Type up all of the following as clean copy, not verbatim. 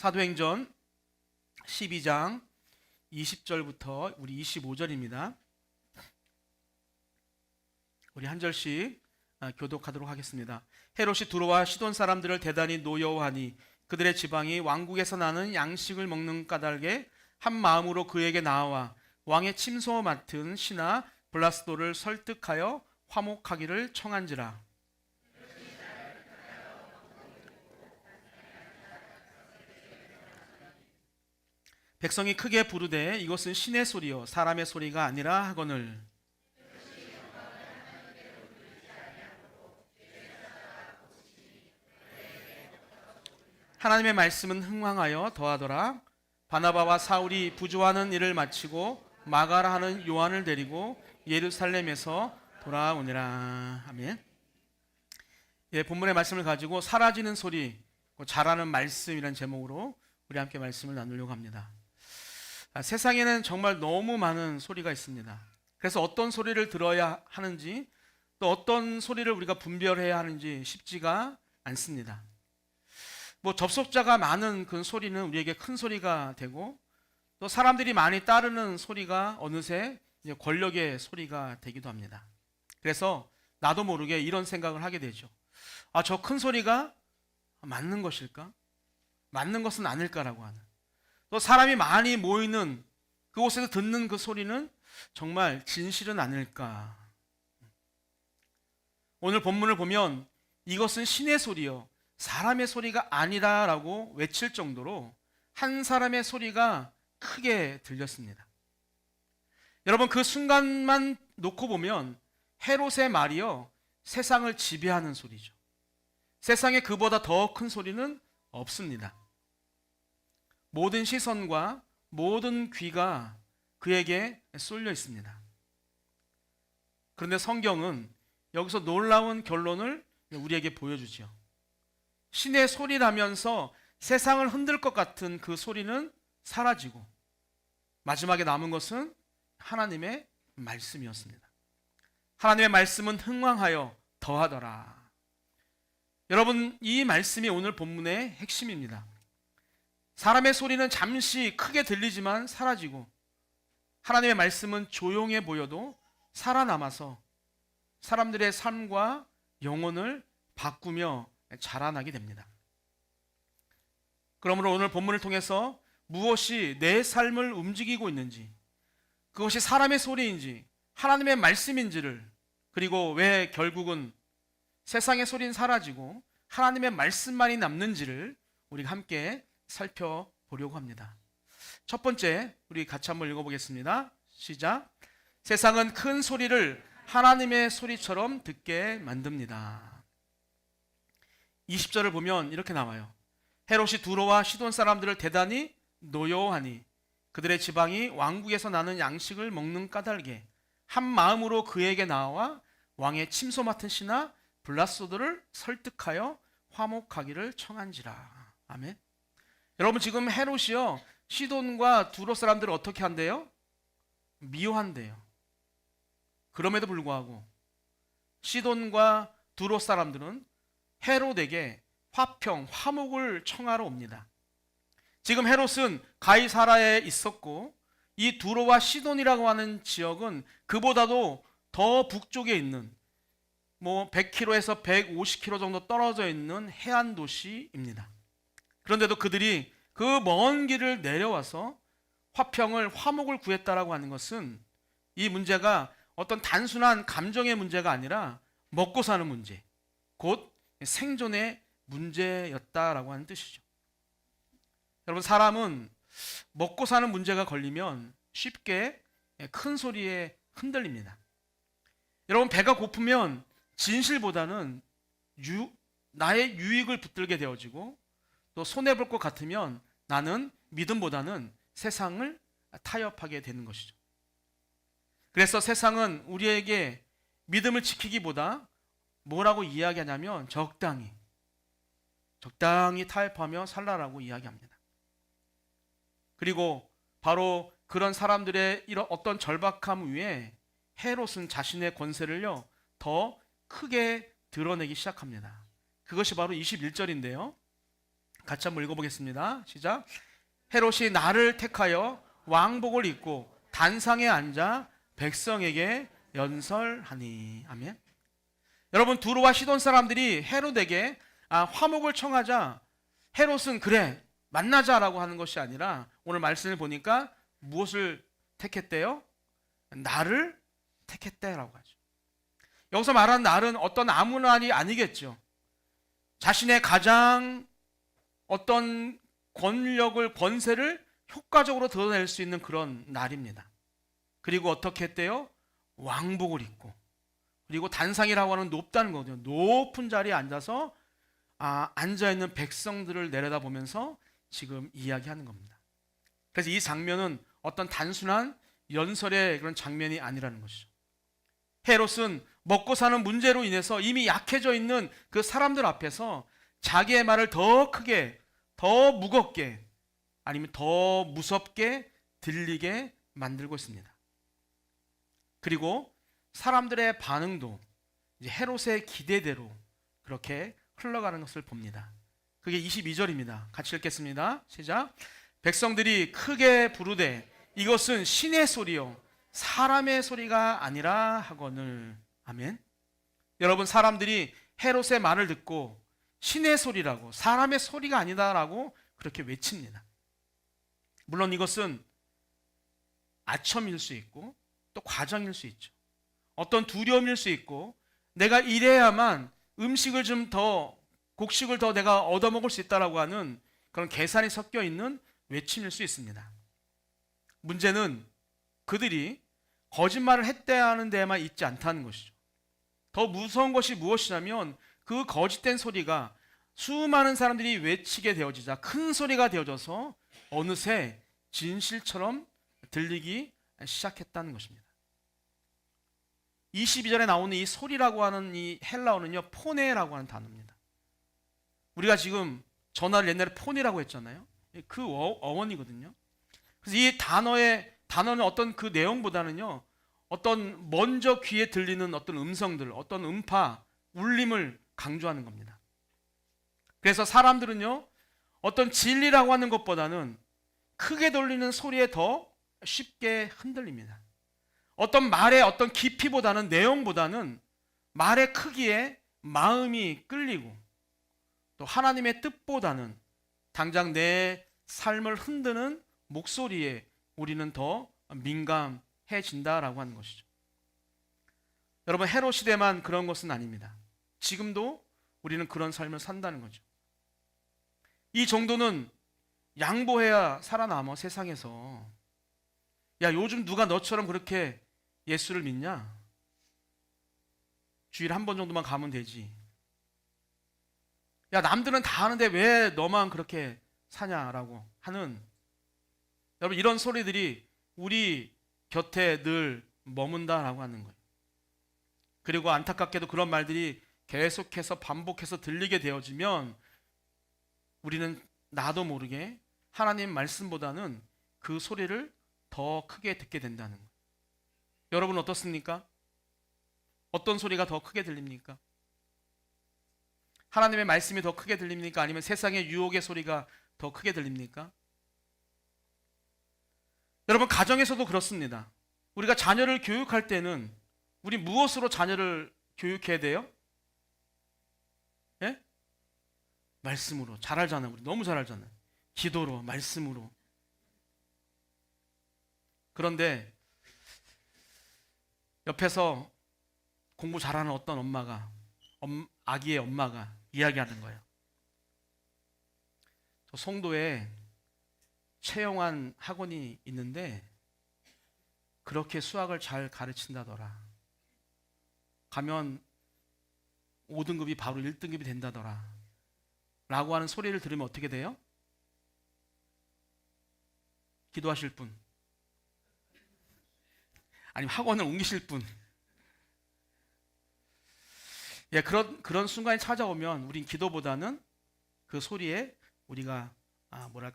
사도행전 12장 20절부터 우리 25절입니다. 우리 한 절씩 교독하도록 하겠습니다. 헤롯이 두로와 시돈 사람들을 대단히 노여워하니 그들의 지방이 왕국에서 나는 양식을 먹는 까닭에 한 마음으로 그에게 나와 왕의 침소 맡은 신하 블라스도를 설득하여 화목하기를 청한지라. 백성이 크게 부르되 이것은 신의 소리요 사람의 소리가 아니라 하거늘. 하나님의 말씀은 흥왕하여 더하더라. 바나바와 사울이 부조하는 일을 마치고 마가라 하는 요한을 데리고 예루살렘에서 돌아오니라. 아멘. 본문의 말씀을 가지고 사라지는 소리, 잘하는 말씀이라는 제목으로 우리 함께 말씀을 나누려고 합니다. 세상에는 정말 너무 많은 소리가 있습니다. 그래서 어떤 소리를 들어야 하는지 또 어떤 소리를 우리가 분별해야 하는지 쉽지가 않습니다. 접속자가 많은 그 소리는 우리에게 큰 소리가 되고 또 사람들이 많이 따르는 소리가 어느새 이제 권력의 소리가 되기도 합니다. 그래서 나도 모르게 이런 생각을 하게 되죠. 저 큰 소리가 맞는 것일까? 맞는 것은 아닐까라고 하는. 또 사람이 많이 모이는 그곳에서 듣는 그 소리는 정말 진실은 아닐까? 오늘 본문을 보면 이것은 신의 소리요 사람의 소리가 아니라라고 외칠 정도로 한 사람의 소리가 크게 들렸습니다. 여러분, 그 순간만 놓고 보면 헤롯의 말이요 세상을 지배하는 소리죠. 세상에 그보다 더 큰 소리는 없습니다. 모든 시선과 모든 귀가 그에게 쏠려 있습니다. 그런데 성경은 여기서 놀라운 결론을 우리에게 보여주죠. 신의 소리라면서 세상을 흔들 것 같은 그 소리는 사라지고 마지막에 남은 것은 하나님의 말씀이었습니다. 하나님의 말씀은 흥왕하여 더하더라. 여러분, 이 말씀이 오늘 본문의 핵심입니다. 사람의 소리는 잠시 크게 들리지만 사라지고 하나님의 말씀은 조용해 보여도 살아남아서 사람들의 삶과 영혼을 바꾸며 자라나게 됩니다. 그러므로 오늘 본문을 통해서 무엇이 내 삶을 움직이고 있는지, 그것이 사람의 소리인지 하나님의 말씀인지를, 그리고 왜 결국은 세상의 소리는 사라지고 하나님의 말씀만이 남는지를 우리가 함께 살펴보려고 합니다. 첫 번째, 우리 같이 한번 읽어보겠습니다. 시작. 세상은 큰 소리를 하나님의 소리처럼 듣게 만듭니다. 20절을 보면 이렇게 나와요. 헤롯이 두로와 시돈 사람들을 대단히 노여워하니 그들의 지방이 왕국에서 나는 양식을 먹는 까닭에 한 마음으로 그에게 나와 왕의 침소 맡은 신하 블라스도를 설득하여 화목하기를 청한지라. 아멘. 여러분, 지금 헤롯이요 시돈과 두로 사람들을 어떻게 한대요? 미워한대요. 그럼에도 불구하고 시돈과 두로 사람들은 헤롯에게 화평, 화목을 청하러 옵니다. 지금 헤롯은 가이사라에 있었고 이 두로와 시돈이라고 하는 지역은 그보다도 더 북쪽에 있는 100km에서 150km 정도 떨어져 있는 해안 도시입니다. 그런데도 그들이 그 먼 길을 내려와서 화평을, 화목을 구했다라고 하는 것은 이 문제가 어떤 단순한 감정의 문제가 아니라 먹고 사는 문제, 곧 생존의 문제였다라고 하는 뜻이죠. 여러분, 사람은 먹고 사는 문제가 걸리면 쉽게 큰 소리에 흔들립니다. 여러분, 배가 고프면 진실보다는 나의 유익을 붙들게 되어지고 또 손해볼 것 같으면 나는 믿음보다는 세상을 타협하게 되는 것이죠. 그래서 세상은 우리에게 믿음을 지키기보다 뭐라고 이야기하냐면 적당히 타협하며 살라라고 이야기합니다. 그리고 바로 그런 사람들의 이런 어떤 절박함 위에 헤롯은 자신의 권세를요 더 크게 드러내기 시작합니다. 그것이 바로 21절인데요. 같이 한번 읽어보겠습니다. 시작. 헤롯이 나를 택하여 왕복을 입고 단상에 앉아 백성에게 연설하니. 아멘. 여러분, 두로와 시돈 사람들이 헤롯에게 화목을 청하자 헤롯은 그래 만나자라고 하는 것이 아니라 오늘 말씀을 보니까 무엇을 택했대요? 나를 택했대라고 하죠. 여기서 말하는 날은 어떤 아무 날이 아니겠죠. 자신의 가장 어떤 권력을, 권세를 효과적으로 드러낼 수 있는 그런 날입니다. 그리고 어떻게 했대요? 왕복을 입고, 그리고 단상이라고 하는 높다는 거거든요. 높은 자리에 앉아서 앉아있는 백성들을 내려다보면서 지금 이야기하는 겁니다. 그래서 이 장면은 어떤 단순한 연설의 그런 장면이 아니라는 것이죠. 헤롯은 먹고 사는 문제로 인해서 이미 약해져 있는 그 사람들 앞에서 자기의 말을 더 크게, 더 무겁게, 아니면 더 무섭게 들리게 만들고 있습니다. 그리고 사람들의 반응도 이제 헤롯의 기대대로 그렇게 흘러가는 것을 봅니다. 그게 22절입니다. 같이 읽겠습니다. 시작. 백성들이 크게 부르되 이것은 신의 소리요 사람의 소리가 아니라 하거늘. 아멘. 여러분, 사람들이 헤롯의 말을 듣고 신의 소리라고, 사람의 소리가 아니다라고 그렇게 외칩니다. 물론 이것은 아첨일 수 있고 또 과정일 수 있죠. 어떤 두려움일 수 있고 내가 이래야만 음식을 좀 더, 곡식을 더 내가 얻어먹을 수 있다라고 하는 그런 계산이 섞여 있는 외침일 수 있습니다. 문제는 그들이 거짓말을 했대야 하는 데에만 있지 않다는 것이죠. 더 무서운 것이 무엇이냐면 그 거짓된 소리가 수많은 사람들이 외치게 되어지자 큰 소리가 되어져서 어느새 진실처럼 들리기 시작했다는 것입니다. 22절에 나오는 이 소리라고 하는 이 헬라어는요, 포네라고 하는 단어입니다. 우리가 지금 전화를 옛날에 폰이라고 했잖아요. 그 어원이거든요. 그래서 이 단어는 어떤 그 내용보다는요, 어떤 먼저 귀에 들리는 어떤 음성들, 어떤 음파, 울림을 강조하는 겁니다. 그래서 사람들은요, 어떤 진리라고 하는 것보다는 크게 돌리는 소리에 더 쉽게 흔들립니다. 어떤 말의 어떤 깊이보다는, 내용보다는 말의 크기에 마음이 끌리고 또 하나님의 뜻보다는 당장 내 삶을 흔드는 목소리에 우리는 더 민감해진다라고 하는 것이죠. 여러분, 헤롯 시대만 그런 것은 아닙니다. 지금도 우리는 그런 삶을 산다는 거죠. 이 정도는 양보해야 살아남아, 세상에서. 야, 요즘 누가 너처럼 그렇게 예수를 믿냐? 주일에 한 번 정도만 가면 되지. 야, 남들은 다 하는데 왜 너만 그렇게 사냐라고 하는, 여러분, 이런 소리들이 우리 곁에 늘 머문다라고 하는 거예요. 그리고 안타깝게도 그런 말들이 계속해서 반복해서 들리게 되어지면 우리는 나도 모르게 하나님 말씀보다는 그 소리를 더 크게 듣게 된다는 거예요. 여러분 어떻습니까? 어떤 소리가 더 크게 들립니까? 하나님의 말씀이 더 크게 들립니까? 아니면 세상의 유혹의 소리가 더 크게 들립니까? 여러분, 가정에서도 그렇습니다. 우리가 자녀를 교육할 때는 우리 무엇으로 자녀를 교육해야 돼요? 예? 말씀으로. 잘 알잖아요. 우리 너무 잘 알잖아요. 기도로, 말씀으로. 그런데 옆에서 공부 잘하는 어떤 엄마가, 아기의 엄마가 이야기하는 거예요. 저 송도에 채영한 학원이 있는데 그렇게 수학을 잘 가르친다더라. 가면 5등급이 바로 1등급이 된다더라. 라고 하는 소리를 들으면 어떻게 돼요? 기도하실 분, 아니면 학원을 옮기실 분. 예, 그런 순간이 찾아오면 우린 기도보다는 그 소리에 우리가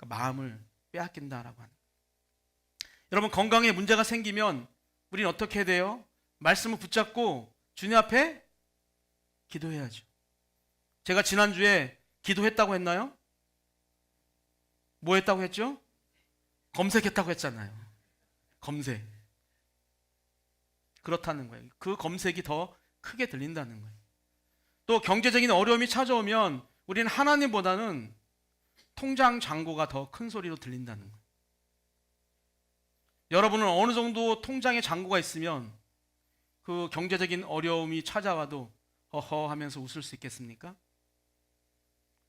마음을 빼앗긴다라고 하는. 여러분, 건강에 문제가 생기면 우리는 어떻게 해야 돼요? 말씀을 붙잡고 주님 앞에 기도해야죠. 제가 지난주에 기도했다고 했나요? 뭐 했다고 했죠? 검색했다고 했잖아요. 검색. 그렇다는 거예요. 그 검색이 더 크게 들린다는 거예요. 또 경제적인 어려움이 찾아오면 우리는 하나님보다는 통장 잔고가 더 큰 소리로 들린다는 거예요. 여러분은 어느 정도 통장에 잔고가 있으면 그 경제적인 어려움이 찾아와도 허허 하면서 웃을 수 있겠습니까?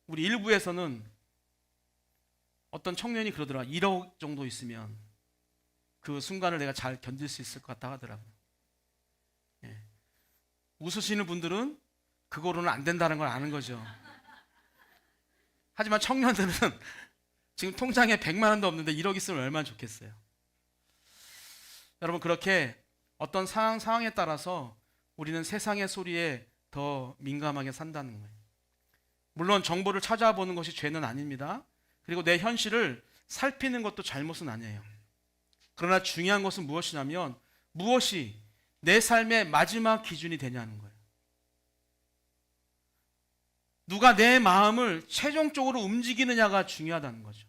우리 일부에서는 어떤 청년이 그러더라. 1억 정도 있으면 그 순간을 내가 잘 견딜 수 있을 것 같다 하더라고요. 예. 웃으시는 분들은 그거로는 안 된다는 걸 아는 거죠. 하지만 청년들은 지금 통장에 100만 원도 없는데 1억 있으면 얼마나 좋겠어요. 여러분, 그렇게 어떤 상황에 따라서 우리는 세상의 소리에 더 민감하게 산다는 거예요. 물론 정보를 찾아보는 것이 죄는 아닙니다. 그리고 내 현실을 살피는 것도 잘못은 아니에요. 그러나 중요한 것은 무엇이냐면 무엇이 내 삶의 마지막 기준이 되냐는 거예요. 누가 내 마음을 최종적으로 움직이느냐가 중요하다는 거죠.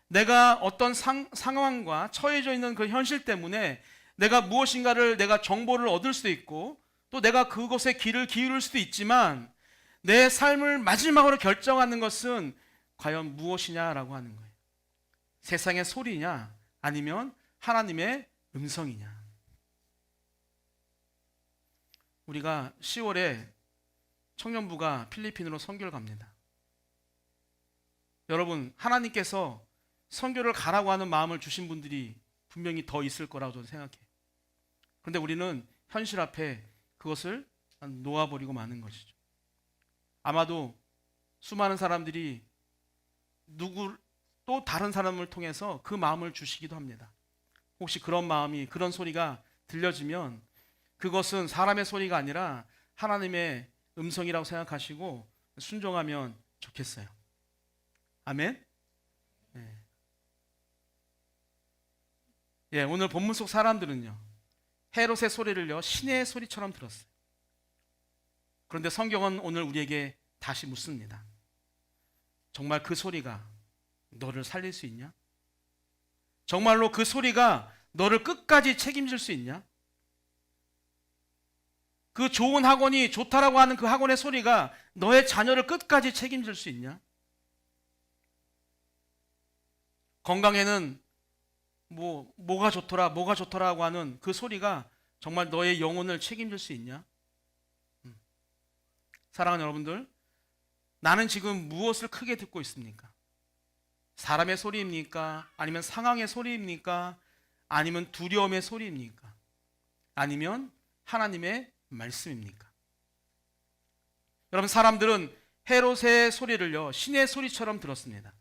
내가 어떤 상황과 처해져 있는 그 현실 때문에 내가 무엇인가를 내가 정보를 얻을 수도 있고 또 내가 그것에 귀를 기울일 수도 있지만 내 삶을 마지막으로 결정하는 것은 과연 무엇이냐라고 하는 거예요. 세상의 소리냐 아니면 하나님의 음성이냐. 우리가 10월에 청년부가 필리핀으로 선교를 갑니다. 여러분, 하나님께서 선교를 가라고 하는 마음을 주신 분들이 분명히 더 있을 거라고 저는 생각해요. 그런데 우리는 현실 앞에 그것을 놓아버리고 마는 것이죠. 아마도 수많은 사람들이 또 다른 사람을 통해서 그 마음을 주시기도 합니다. 혹시 그런 마음이, 그런 소리가 들려지면 그것은 사람의 소리가 아니라 하나님의 음성이라고 생각하시고 순종하면 좋겠어요. 아멘? 네. 예, 오늘 본문 속 사람들은요, 헤롯의 소리를요, 신의 소리처럼 들었어요. 그런데 성경은 오늘 우리에게 다시 묻습니다. 정말 그 소리가 너를 살릴 수 있냐? 정말로 그 소리가 너를 끝까지 책임질 수 있냐? 그 좋은 학원이 좋다라고 하는 그 학원의 소리가 너의 자녀를 끝까지 책임질 수 있냐? 건강에는 뭐가 좋더라고 하는 그 소리가 정말 너의 영혼을 책임질 수 있냐? 사랑하는 여러분들, 나는 지금 무엇을 크게 듣고 있습니까? 사람의 소리입니까? 아니면 상황의 소리입니까? 아니면 두려움의 소리입니까? 아니면 하나님의 말씀입니까? 여러분, 사람들은 헤롯의 소리를요, 신의 소리처럼 들었습니다.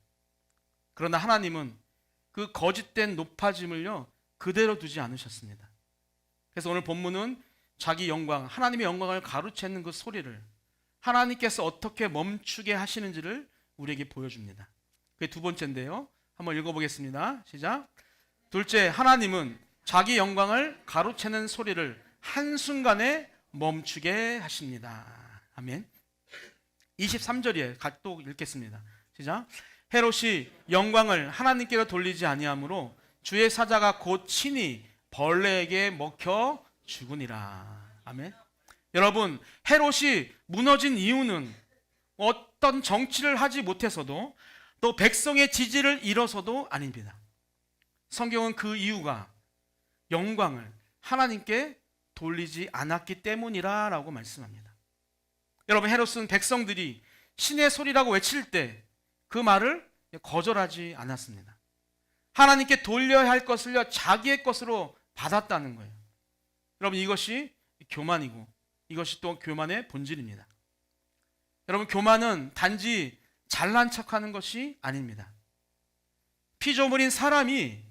그러나 하나님은 그 거짓된 높아짐을요, 그대로 두지 않으셨습니다. 그래서 오늘 본문은 자기 영광, 하나님의 영광을 가로채는 그 소리를 하나님께서 어떻게 멈추게 하시는지를 우리에게 보여줍니다. 그게 두 번째인데요. 한번 읽어보겠습니다. 시작. 둘째, 하나님은 자기 영광을 가로채는 소리를 한순간에 멈추게 하십니다. 아멘. 23절에 또 읽겠습니다. 시작. 헤롯이 영광을 하나님께로 돌리지 아니하므로 주의 사자가 곧 친히 벌레에게 먹혀 죽으니라. 아멘. 여러분, 헤롯이 무너진 이유는 어떤 정치를 하지 못해서도 또 백성의 지지를 잃어서도 아닙니다. 성경은 그 이유가 영광을 하나님께 돌리지 않았기 때문이라고 말씀합니다. 여러분, 헤롯은 백성들이 신의 소리라고 외칠 때 그 말을 거절하지 않았습니다. 하나님께 돌려야 할 것을요, 자기의 것으로 받았다는 거예요. 여러분, 이것이 교만이고 이것이 또 교만의 본질입니다. 여러분, 교만은 단지 잘난 척하는 것이 아닙니다. 피조물인 사람이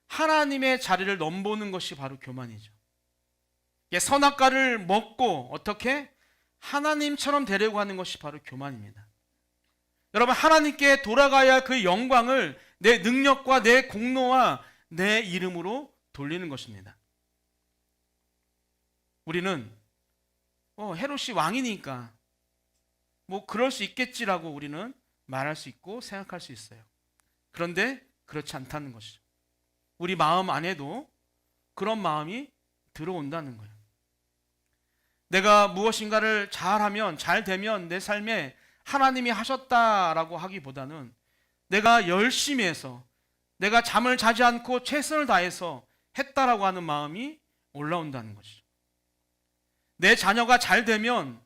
하나님의 자리를 넘보는 것이 바로 교만이죠. 선악과를 먹고 어떻게 하나님처럼 되려고 하는 것이 바로 교만입니다. 여러분, 하나님께 돌아가야 할 그 영광을 내 능력과 내 공로와 내 이름으로 돌리는 것입니다. 우리는 헤롯이 왕이니까 그럴 수 있겠지라고 우리는 말할 수 있고 생각할 수 있어요. 그런데 그렇지 않다는 것이죠. 우리 마음 안에도 그런 마음이 들어온다는 거예요. 내가 무엇인가를 잘하면, 잘 되면 내 삶에 하나님이 하셨다라고 하기보다는 내가 열심히 해서, 내가 잠을 자지 않고 최선을 다해서 했다라고 하는 마음이 올라온다는 것이죠. 내 자녀가 잘 되면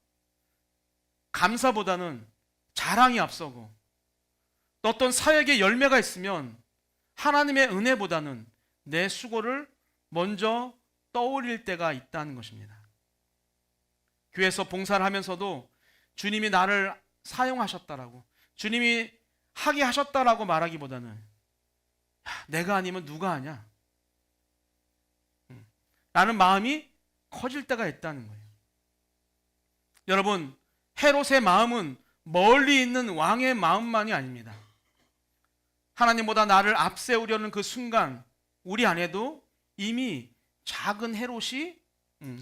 감사보다는 자랑이 앞서고, 또 어떤 사역의 열매가 있으면 하나님의 은혜보다는 내 수고를 먼저 떠올릴 때가 있다는 것입니다. 교회에서 봉사를 하면서도 주님이 나를 사용하셨다라고, 주님이 하게 하셨다라고 말하기보다는 내가 아니면 누가 하냐? 라는 마음이 커질 때가 있다는 거예요. 여러분, 헤롯의 마음은 멀리 있는 왕의 마음만이 아닙니다. 하나님보다 나를 앞세우려는 그 순간 우리 안에도 이미 작은 헤롯이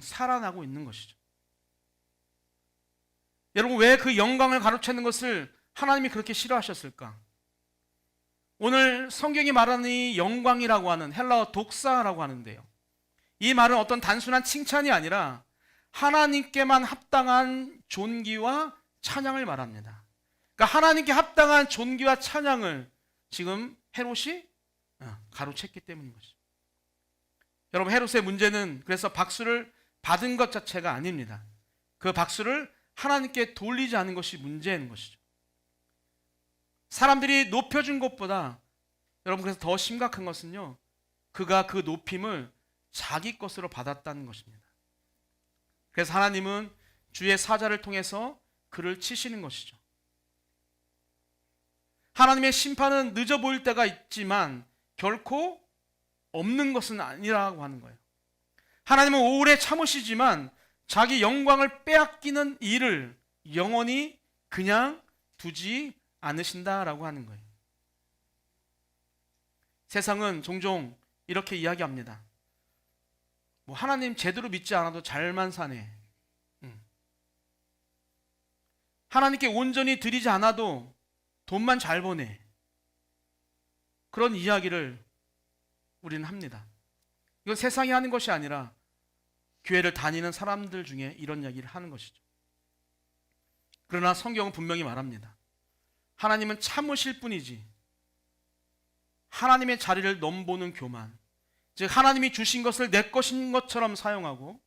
살아나고 있는 것이죠. 여러분, 왜 그 영광을 가로채는 것을 하나님이 그렇게 싫어하셨을까? 오늘 성경이 말하는 이 영광이라고 하는 헬라어 독사라고 하는데요, 이 말은 어떤 단순한 칭찬이 아니라 하나님께만 합당한 존귀와 찬양을 말합니다. 그러니까 하나님께 합당한 존귀와 찬양을 지금 헤롯이 가로챘기 때문인 것이죠. 여러분, 헤롯의 문제는 그래서 박수를 받은 것 자체가 아닙니다. 그 박수를 하나님께 돌리지 않은 것이 문제인 것이죠. 사람들이 높여준 것보다, 여러분, 그래서 더 심각한 것은요, 그가 그 높임을 자기 것으로 받았다는 것입니다. 그래서 하나님은 주의 사자를 통해서 그를 치시는 것이죠. 하나님의 심판은 늦어 보일 때가 있지만 결코 없는 것은 아니라고 하는 거예요. 하나님은 오래 참으시지만 자기 영광을 빼앗기는 일을 영원히 그냥 두지 않으신다라고 하는 거예요. 세상은 종종 이렇게 이야기합니다. 뭐 하나님 제대로 믿지 않아도 잘만 사네. 하나님께 온전히 드리지 않아도 돈만 잘 버네. 그런 이야기를 우리는 합니다. 이건 세상이 하는 것이 아니라 교회를 다니는 사람들 중에 이런 이야기를 하는 것이죠. 그러나 성경은 분명히 말합니다. 하나님은 참으실 뿐이지 하나님의 자리를 넘보는 교만, 즉 하나님이 주신 것을 내 것인 것처럼 사용하고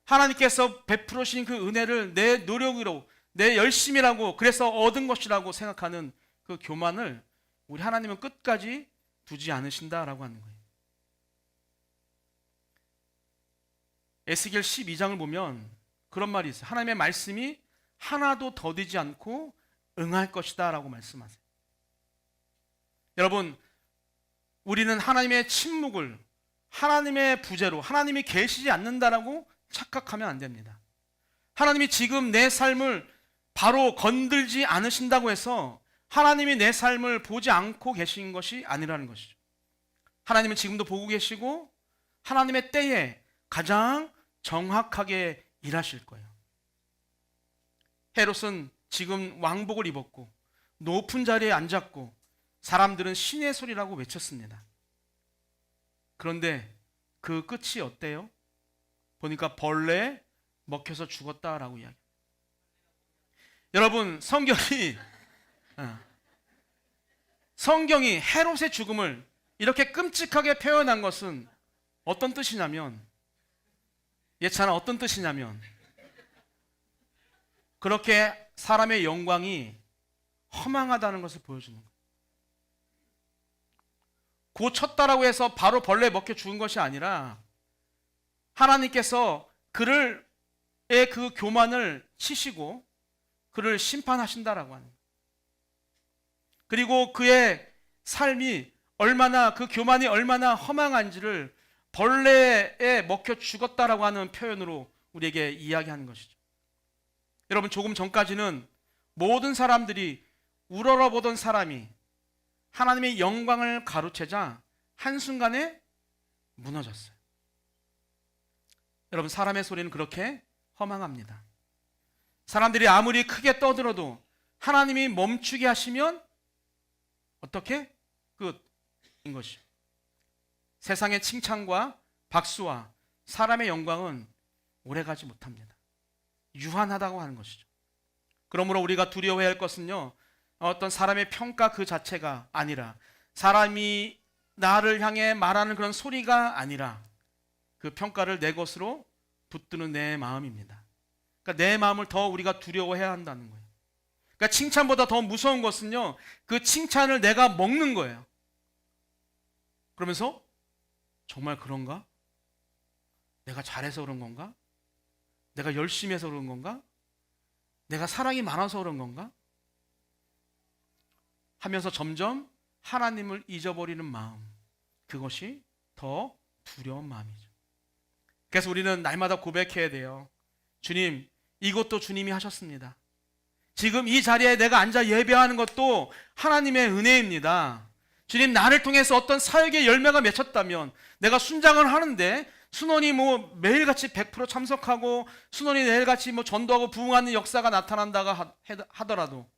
하나님께서 베풀으신 그 은혜를 내 노력으로, 내 열심이라고, 그래서 얻은 것이라고 생각하는 그 교만을 우리 하나님은 끝까지 두지 않으신다라고 하는 거예요. 에스겔 12장을 보면 그런 말이 있어요. 하나님의 말씀이 하나도 더디지 않고 응할 것이다 라고 말씀하세요. 여러분, 우리는 하나님의 침묵을 하나님의 부재로, 하나님이 계시지 않는다라고 착각하면 안 됩니다. 하나님이 지금 내 삶을 바로 건들지 않으신다고 해서 하나님이 내 삶을 보지 않고 계신 것이 아니라는 것이죠. 하나님은 지금도 보고 계시고 하나님의 때에 가장 정확하게 일하실 거예요. 헤롯은 지금 왕복을 입었고 높은 자리에 앉았고 사람들은 신의 소리라고 외쳤습니다. 그런데 그 끝이 어때요? 보니까 벌레에 먹혀서 죽었다라고 이야기합니다. 여러분, 성경이 헤롯의 죽음을 이렇게 끔찍하게 표현한 것은 어떤 뜻이냐면, 예찬아, 어떤 뜻이냐면 그렇게 사람의 영광이 허망하다는 것을 보여주는 거예요. 고쳤다라고 해서 바로 벌레에 먹혀 죽은 것이 아니라 하나님께서 그의 그 교만을 치시고 그를 심판하신다라고 하는 거예요. 그리고 그의 삶이 얼마나, 그 교만이 얼마나 허망한지를 벌레에 먹혀 죽었다라고 하는 표현으로 우리에게 이야기하는 것이죠. 여러분, 조금 전까지는 모든 사람들이 우러러보던 사람이 하나님의 영광을 가로채자 한순간에 무너졌어요. 여러분, 사람의 소리는 그렇게 허망합니다. 사람들이 아무리 크게 떠들어도 하나님이 멈추게 하시면 어떻게? 끝인 것이죠. 세상의 칭찬과 박수와 사람의 영광은 오래가지 못합니다. 유한하다고 하는 것이죠. 그러므로 우리가 두려워해야 할 것은요, 어떤 사람의 평가 그 자체가 아니라, 사람이 나를 향해 말하는 그런 소리가 아니라, 그 평가를 내 것으로 붙드는 내 마음입니다. 그러니까 내 마음을 더 우리가 두려워해야 한다는 거예요. 그러니까 칭찬보다 더 무서운 것은요, 그 칭찬을 내가 먹는 거예요. 그러면서 정말 그런가? 내가 잘해서 그런 건가? 내가 열심히 해서 그런 건가? 내가 사랑이 많아서 그런 건가? 하면서 점점 하나님을 잊어버리는 마음, 그것이 더 두려운 마음이죠. 그래서 우리는 날마다 고백해야 돼요. 주님, 이것도 주님이 하셨습니다. 지금 이 자리에 내가 앉아 예배하는 것도 하나님의 은혜입니다. 주님, 나를 통해서 어떤 사역의 열매가 맺혔다면, 내가 순장을 하는데 순원이 매일같이 100% 참석하고 순원이 매일같이 전도하고 부흥하는 역사가 나타난다고 하더라도,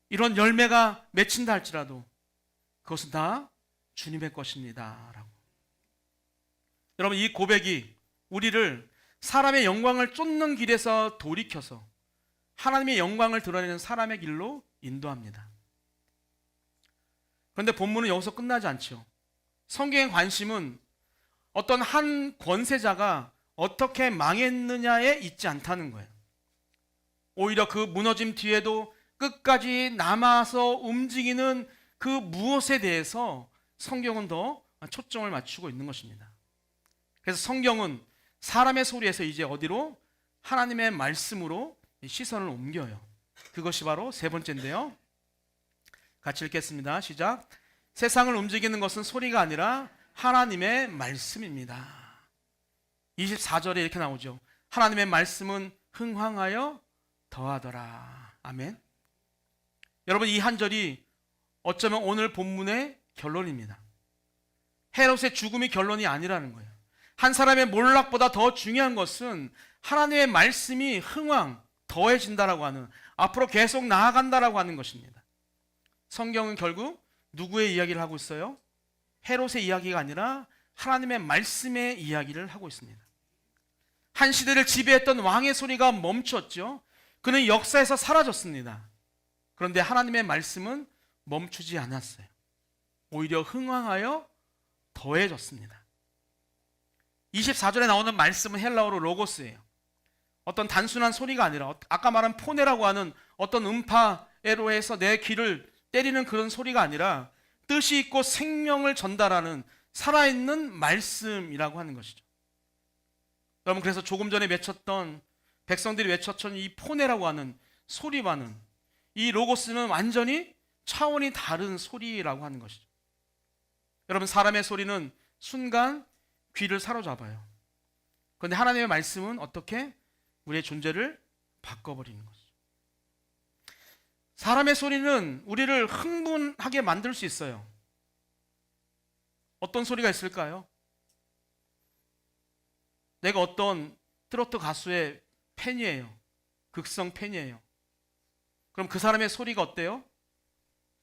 이런 열매가 맺힌다 할지라도 그것은 다 주님의 것입니다 라고. 여러분, 이 고백이 우리를 사람의 영광을 쫓는 길에서 돌이켜서 하나님의 영광을 드러내는 사람의 길로 인도합니다. 그런데 본문은 여기서 끝나지 않죠. 성경의 관심은 어떤 한 권세자가 어떻게 망했느냐에 있지 않다는 거예요. 오히려 그 무너짐 뒤에도 끝까지 남아서 움직이는 그 무엇에 대해서 성경은 더 초점을 맞추고 있는 것입니다. 그래서 성경은 사람의 소리에서 이제 어디로? 하나님의 말씀으로 시선을 옮겨요. 그것이 바로 세 번째인데요. 같이 읽겠습니다. 시작. 세상을 움직이는 것은 소리가 아니라 하나님의 말씀입니다. 24절에 이렇게 나오죠. 하나님의 말씀은 흥황하여 더하더라. 아멘. 여러분, 이 한 절이 어쩌면 오늘 본문의 결론입니다. 헤롯의 죽음이 결론이 아니라는 거예요. 한 사람의 몰락보다 더 중요한 것은 하나님의 말씀이 흥황, 더해진다라고 하는, 앞으로 계속 나아간다라고 하는 것입니다. 성경은 결국 누구의 이야기를 하고 있어요? 헤롯의 이야기가 아니라 하나님의 말씀의 이야기를 하고 있습니다. 한 시대를 지배했던 왕의 소리가 멈췄죠. 그는 역사에서 사라졌습니다. 그런데 하나님의 말씀은 멈추지 않았어요. 오히려 흥황하여 더해졌습니다. 24절에 나오는 말씀은 헬라어로 로고스예요. 어떤 단순한 소리가 아니라, 아까 말한 포네라고 하는 어떤 음파로 해서 내 귀를 때리는 그런 소리가 아니라 뜻이 있고 생명을 전달하는 살아있는 말씀이라고 하는 것이죠. 여러분, 그래서 조금 전에 외쳤던, 백성들이 외쳤던 이 포네라고 하는 소리와는, 이 로고스는 완전히 차원이 다른 소리라고 하는 것이죠. 여러분, 사람의 소리는 순간 귀를 사로잡아요. 그런데 하나님의 말씀은 어떻게 우리의 존재를 바꿔버리는 것이죠. 사람의 소리는 우리를 흥분하게 만들 수 있어요. 어떤 소리가 있을까요? 내가 어떤 트로트 가수의 팬이에요. 극성 팬이에요. 그럼 그 사람의 소리가 어때요?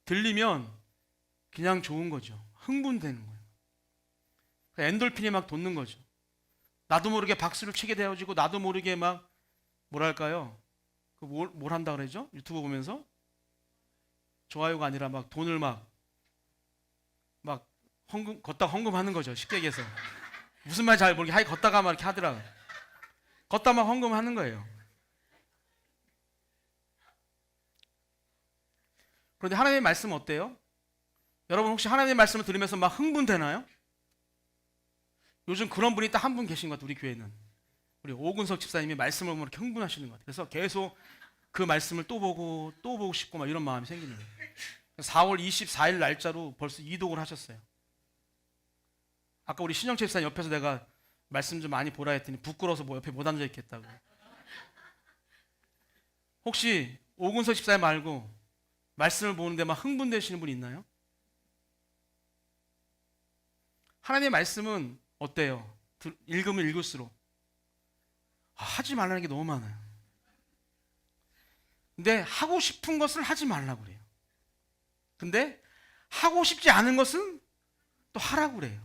들리면 그냥 좋은 거죠. 흥분되는 거예요. 엔돌핀이 막 돋는 거죠. 나도 모르게 박수를 치게 되어지고, 나도 모르게 막 뭐랄까요? 뭘 한다 그러죠? 유튜브 보면서 좋아요가 아니라 막 돈을 막 걷다 헌금하는 거죠. 쉽게 얘기해서. 무슨 말인지 잘 모르게 걷다가 막 이렇게 하더라고요. 걷다 막 헌금하는 거예요. 그런데 하나님의 말씀은 어때요? 여러분, 혹시 하나님의 말씀을 들으면서 막 흥분되나요? 요즘 그런 분이 딱 한 분 계신 것 같아요. 우리 교회는. 우리 오근석 집사님이 말씀을 보면 이렇게 흥분하시는 것 같아요. 그래서 계속 그 말씀을 또 보고 싶고 막 이런 마음이 생기는 거예요. 4월 24일 날짜로 벌써 이독을 하셨어요. 아까 우리 신영채 집사님 옆에서 내가 말씀 좀 많이 보라 했더니 부끄러워서 옆에 못 앉아 있겠다고. 혹시 오근석 집사님 말고 말씀을 보는데 막 흥분되시는 분 있나요? 하나님의 말씀은 어때요? 읽으면 읽을수록 하지 말라는 게 너무 많아요. 근데 하고 싶은 것을 하지 말라고 그래요. 근데 하고 싶지 않은 것은 또 하라고 그래요.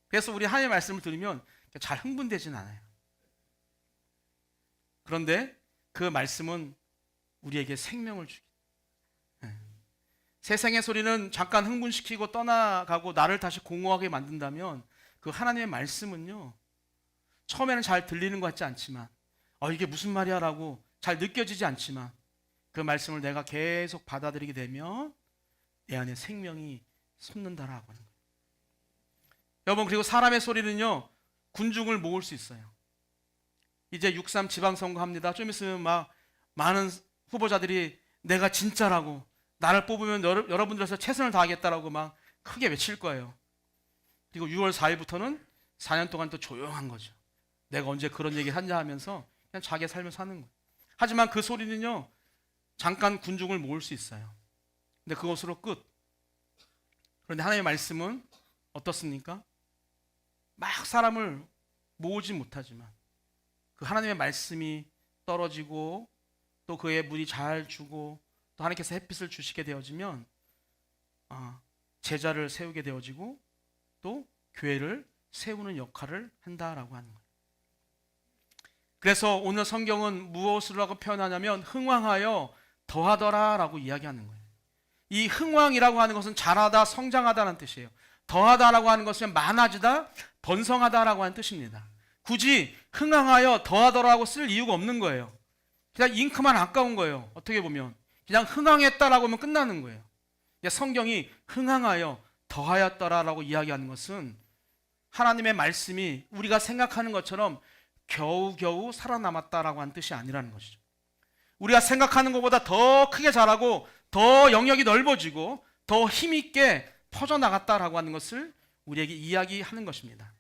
그래서 우리 하나님의 말씀을 들으면 잘 흥분되진 않아요. 그런데 그 말씀은 우리에게 생명을 주기. 세상의 소리는 잠깐 흥분시키고 떠나가고 나를 다시 공허하게 만든다면, 그 하나님의 말씀은요, 처음에는 잘 들리는 것 같지 않지만, 이게 무슨 말이야 라고 잘 느껴지지 않지만, 그 말씀을 내가 계속 받아들이게 되면 내 안에 생명이 솟는다라고 하는 거예요. 여러분, 그리고 사람의 소리는요, 군중을 모을 수 있어요. 이제 6.3 지방선거 합니다. 좀 있으면 막 많은 후보자들이 내가 진짜라고, 나를 뽑으면 여러분들에서 최선을 다하겠다라고 막 크게 외칠 거예요. 그리고 6월 4일부터는 4년 동안 또 조용한 거죠. 내가 언제 그런 얘기를 하냐 하면서 그냥 자기의 삶을 사는 거예요. 하지만 그 소리는요, 잠깐 군중을 모을 수 있어요. 근데 그것으로 끝. 그런데 하나님의 말씀은 어떻습니까? 막 사람을 모으지 못하지만 그 하나님의 말씀이 떨어지고 또 그의 물이 잘 주고 또 하나님께서 햇빛을 주시게 되어지면 제자를 세우게 되어지고 또 교회를 세우는 역할을 한다라고 하는 거예요. 그래서 오늘 성경은 무엇이라고 표현하냐면 흥왕하여 더하더라 라고 이야기하는 거예요. 이 흥왕이라고 하는 것은 자라다, 성장하다는 뜻이에요. 더하다라고 하는 것은 많아지다, 번성하다라고 하는 뜻입니다. 굳이 흥왕하여 더하더라고 쓸 이유가 없는 거예요. 그냥 잉크만 아까운 거예요. 어떻게 보면 그냥 흥왕했다라고 하면 끝나는 거예요. 성경이 흥왕하여 더하였더라라고 이야기하는 것은 하나님의 말씀이 우리가 생각하는 것처럼 겨우겨우 살아남았다라고 하는 뜻이 아니라는 것이죠. 우리가 생각하는 것보다 더 크게 자라고 더 영역이 넓어지고 더 힘있게 퍼져나갔다라고 하는 것을 우리에게 이야기하는 것입니다.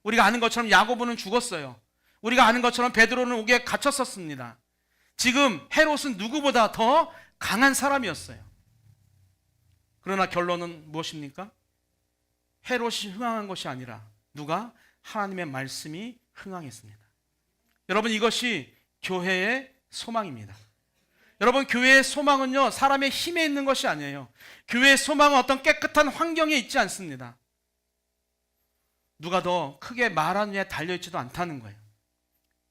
우리가 아는 것처럼 야고보는 죽었어요. 우리가 아는 것처럼 베드로는 옥에 갇혔었습니다. 지금 헤롯은 누구보다 더 강한 사람이었어요. 그러나 결론은 무엇입니까? 헤롯이 흥황한 것이 아니라 누가? 하나님의 말씀이 흥황했습니다. 여러분, 이것이 교회의 소망입니다. 여러분, 교회의 소망은요, 사람의 힘에 있는 것이 아니에요. 교회의 소망은 어떤 깨끗한 환경에 있지 않습니다. 누가 더 크게 말하느냐에 달려있지도 않다는 거예요.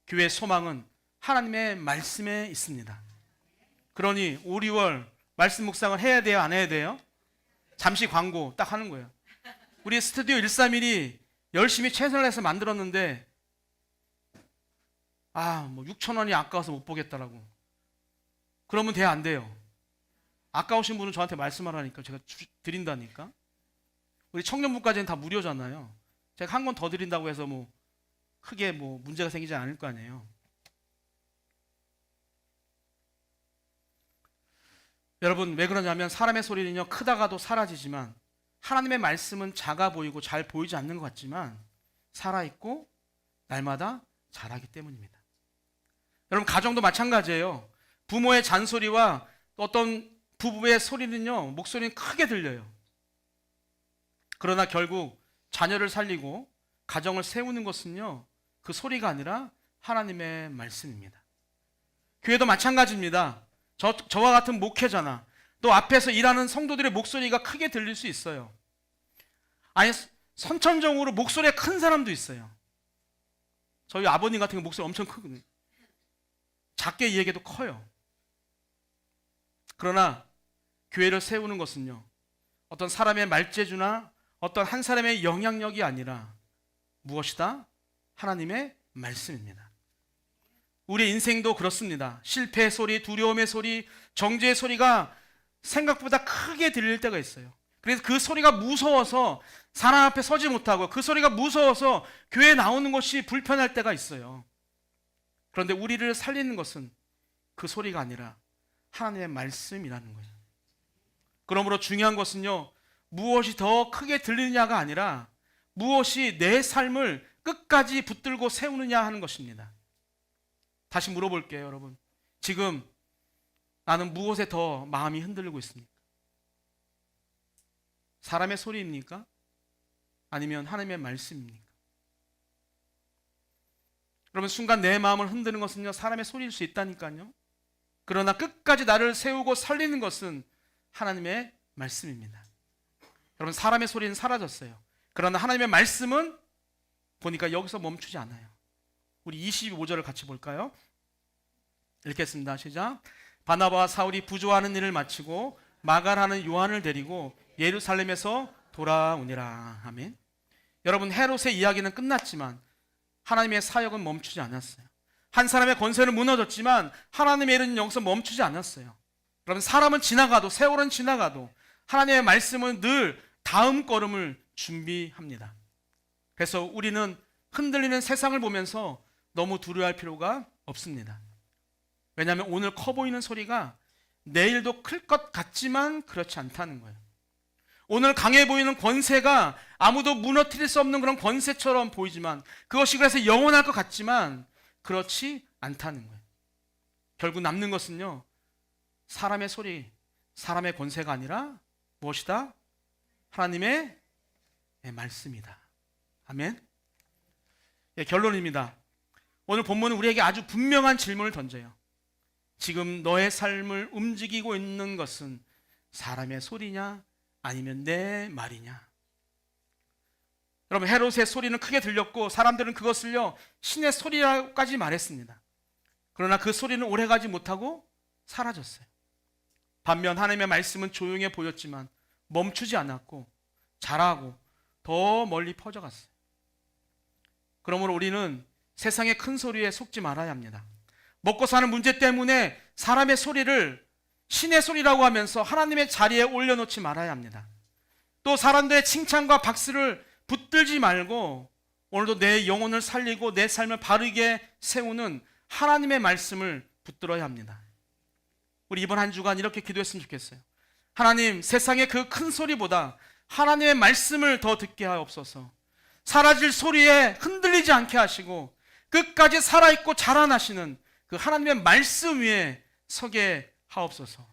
교회의 소망은 하나님의 말씀에 있습니다. 그러니 5, 6월 말씀 묵상을 해야 돼요? 안 해야 돼요? 잠시 광고 딱 하는 거예요. 우리 스튜디오 131이 열심히 최선을 해서 만들었는데 6,000원이 아까워서 못 보겠다라고. 그러면 돼요, 안 돼요? 아까우신 분은 저한테 말씀하라니까 제가 드린다니까. 우리 청년부까지는 다 무료잖아요. 제가 한 건 더 드린다고 해서 크게 문제가 생기지 않을 거 아니에요. 여러분, 왜 그러냐면 사람의 소리는요, 크다가도 사라지지만 하나님의 말씀은 작아 보이고 잘 보이지 않는 것 같지만 살아있고 날마다 자라기 때문입니다. 여러분, 가정도 마찬가지예요. 부모의 잔소리와 어떤 부부의 소리는요, 목소리는 크게 들려요. 그러나 결국 자녀를 살리고 가정을 세우는 것은요, 그 소리가 아니라 하나님의 말씀입니다. 교회도 마찬가지입니다. 저와 같은 목회자나 또 앞에서 일하는 성도들의 목소리가 크게 들릴 수 있어요. 아니, 선천적으로 목소리가 큰 사람도 있어요. 저희 아버님 같은 경우 목소리 엄청 크거든요. 작게 이야기해도 커요. 그러나 교회를 세우는 것은요, 어떤 사람의 말재주나 어떤 한 사람의 영향력이 아니라 무엇이다? 하나님의 말씀입니다. 우리 인생도 그렇습니다. 실패의 소리, 두려움의 소리, 정죄의 소리가 생각보다 크게 들릴 때가 있어요. 그래서 그 소리가 무서워서 사람 앞에 서지 못하고 그 소리가 무서워서 교회에 나오는 것이 불편할 때가 있어요. 그런데 우리를 살리는 것은 그 소리가 아니라 하나님의 말씀이라는 거예요. 그러므로 중요한 것은요, 무엇이 더 크게 들리느냐가 아니라 무엇이 내 삶을 끝까지 붙들고 세우느냐 하는 것입니다. 다시 물어볼게요, 여러분. 지금 나는 무엇에 더 마음이 흔들리고 있습니까? 사람의 소리입니까? 아니면 하나님의 말씀입니까? 여러분, 순간 내 마음을 흔드는 것은요, 사람의 소리일 수 있다니까요. 그러나 끝까지 나를 세우고 살리는 것은 하나님의 말씀입니다. 여러분, 사람의 소리는 사라졌어요. 그러나 하나님의 말씀은 보니까 여기서 멈추지 않아요. 우리 25절을 같이 볼까요? 읽겠습니다. 시작. 바나바와 사울이 부조하는 일을 마치고 마가라는 요한을 데리고 예루살렘에서 돌아오니라. 아멘. 여러분, 헤롯의 이야기는 끝났지만 하나님의 사역은 멈추지 않았어요. 한 사람의 권세는 무너졌지만 하나님의 일은 여기서 멈추지 않았어요. 여러분, 사람은 지나가도, 세월은 지나가도 하나님의 말씀은 늘 다음 걸음을 준비합니다. 그래서 우리는 흔들리는 세상을 보면서 너무 두려워할 필요가 없습니다. 왜냐하면 오늘 커 보이는 소리가 내일도 클 것 같지만 그렇지 않다는 거예요. 오늘 강해 보이는 권세가 아무도 무너뜨릴 수 없는 그런 권세처럼 보이지만, 그것이 그래서 영원할 것 같지만 그렇지 않다는 거예요. 결국 남는 것은요, 사람의 소리, 사람의 권세가 아니라 무엇이다? 하나님의 말씀이다. 아멘. 예, 결론입니다. 오늘 본문은 우리에게 아주 분명한 질문을 던져요. 지금 너의 삶을 움직이고 있는 것은 사람의 소리냐 아니면 내 말이냐? 여러분, 헤롯의 소리는 크게 들렸고 사람들은 그것을요 신의 소리라고까지 말했습니다. 그러나 그 소리는 오래가지 못하고 사라졌어요. 반면 하나님의 말씀은 조용해 보였지만 멈추지 않았고 자라고 더 멀리 퍼져갔어요. 그러므로 우리는 세상의 큰 소리에 속지 말아야 합니다. 먹고 사는 문제 때문에 사람의 소리를 신의 소리라고 하면서 하나님의 자리에 올려놓지 말아야 합니다. 또 사람들의 칭찬과 박수를 붙들지 말고 오늘도 내 영혼을 살리고 내 삶을 바르게 세우는 하나님의 말씀을 붙들어야 합니다. 우리 이번 한 주간 이렇게 기도했으면 좋겠어요. 하나님, 세상의 그 큰 소리보다 하나님의 말씀을 더 듣게 하옵소서. 사라질 소리에 흔들리지 않게 하시고 끝까지 살아있고 자라나시는 그 하나님의 말씀 위에 서게 하옵소서.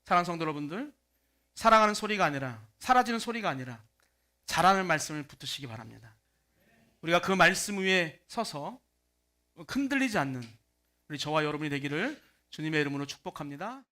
사랑하는 성도 여러분들, 사랑하는 소리가 아니라, 사라지는 소리가 아니라 자라는 말씀을 붙드시기 바랍니다. 우리가 그 말씀 위에 서서 흔들리지 않는 우리 저와 여러분이 되기를 주님의 이름으로 축복합니다.